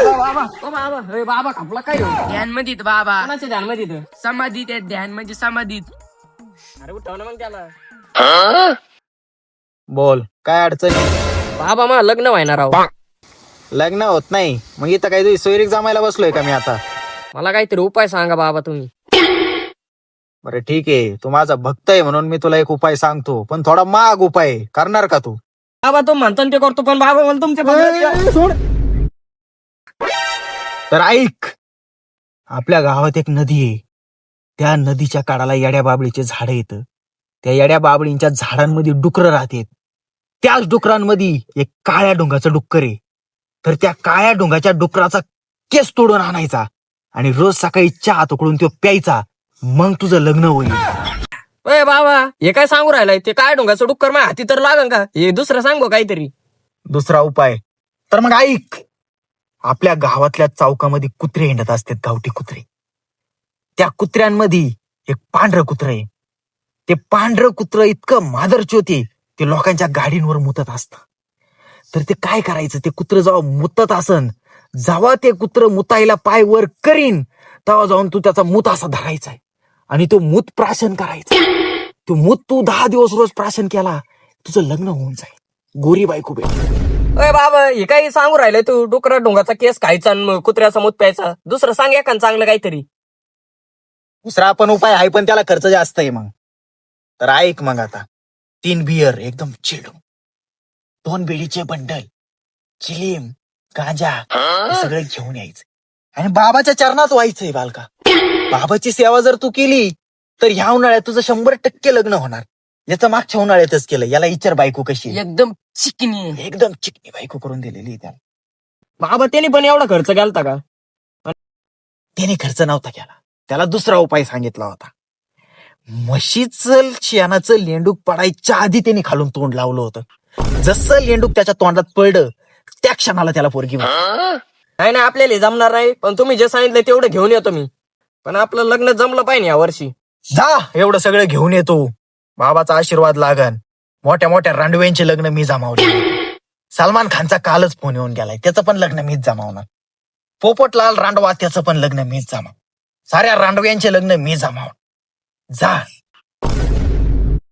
बाबा खपला काय ध्यान मधीत बाबा. कोणाच्या ध्यान मध्ये समाधीत आहे, ध्यान म्हणजे समाधीत. अरे उठव ना मग त्याला. बोल काय अडचण आहे? बाबा मला लग्न व्हायना राव. लग्न होत नाही मग इथं काही तुझी सोयरीक जमायला बसलोय का मी आता? मला काहीतरी उपाय सांगा बाबा तुम्ही. बरं ठीक आहे, तू माझा भक्त आहे म्हणून मी तुला एक उपाय सांगतो, पण थोडा महाग उपाय आहे. करणार का तू? बाबा तो म्हणतो ना ते करतो, पण बाबा मला तुमच्या सोड. तर ऐक, आपल्या गावात एक नदी आहे. त्या नदीच्या काढाला येड्या बाबळीचे झाड येतं. त्या येड्या बाबळींच्या झाडांमध्ये डुकरं राहतात. त्याच डुकरांमध्ये एक काळ्या डोंगाचं डुक्कर आहे. तर त्या काळ्या डोंगाच्या डुकराचा केस तोडून आणायचा आणि रोज सकाळी चहा उकळून तो प्यायचा. मग तुझं लग्न होईल. ए बाबा हे काय सांगू राहिलाय? ते काय डोंगाचं डुक्कर माझ्या हाती तर लागन का? हे दुसरं सांगू काहीतरी. दुसरा उपाय तर मग ऐक, आपल्या गावातल्या चौकामध्ये कुत्रे हिंडत असतात, गावठी कुत्रे. त्या कुत्र्यांमध्ये एक पांढरं कुत्र आहे. ते पांढरं कुत्र इतकं मादरचोते, ते लोकांच्या गाडींवर मुतत असतं. तर ते काय करायचं, ते कुत्र जेव्हा मुतत असन, जेव्हा ते कुत्र मुतायला पाय वर करीन तेव्हा जाऊन तू त्याचा मूत असा धरायचा आहे आणि तो मूत प्राशन करायचा. तो मूत तू 10 दिवस रोज प्राशन केला, तुझं लग्न होऊन जाईल, गोरी बायको भेटेल. अय बाबा हे काही सांगू राहिलंय तू? डुकरा डोंगाचा केस खायचा आणि कुत्र्याचा मूत प्यायचा. दुसरं सांग एखादं चांगलं काहीतरी. दुसरा पण उपाय आहे, पण त्याला खर्च जास्त आहे. मग तर ऐक, मग आता 3 बियर एकदम चिल्ड, 2 बेडीचे बंडल, चिलीम, गांजा हे सगळं घेऊन यायचं आणि बाबाच्या चरणात व्हायचंय. बालका, बाबाची सेवा जर तू केली तर ह्या उन्हाळ्यात तुझं 100% लग्न होणार. याचं मागच्या उन्हाळ्यातच केलं. याला इचार बायको कशी आहे. एकदम चिकनी. एकदम चिकनी बायको करून दिलेली आहे त्याला. बाबा त्याने पण एवढा खर्च केलता का? त्याने खर्च नव्हता केला, त्याला दुसरा उपाय सांगितला होता. म्हशीचं शेणाचं लेंडूक पडायच्या आधी त्याने खालून तोंड लावलं होतं. जसं लेंडूक त्याच्या तोंडात पडलं त्या क्षणाला त्याला पोरगी मिळाली. नाही नाही आपल्याला हे जमणार नाही, पण तुम्ही जे सांगितलं तेवढं घेऊन येतो मी. पण आपलं लग्न जमलं पाहिजे या वर्षी. जा, एवढं सगळं घेऊन येतो. बाबाचा आशीर्वाद लागन. मोठ्या मोठ्या रांडव्यांचे लग्न मी जमावले. सलमान खानचा कालच फोन येऊन गेलाय, त्याचं पण लग्न मीच जमावणार. पोपटलाल रांडवा त्याचं पण लग्न मीच जमाव. साऱ्या रांडव्यांचे लग्न मी जमाव. जा.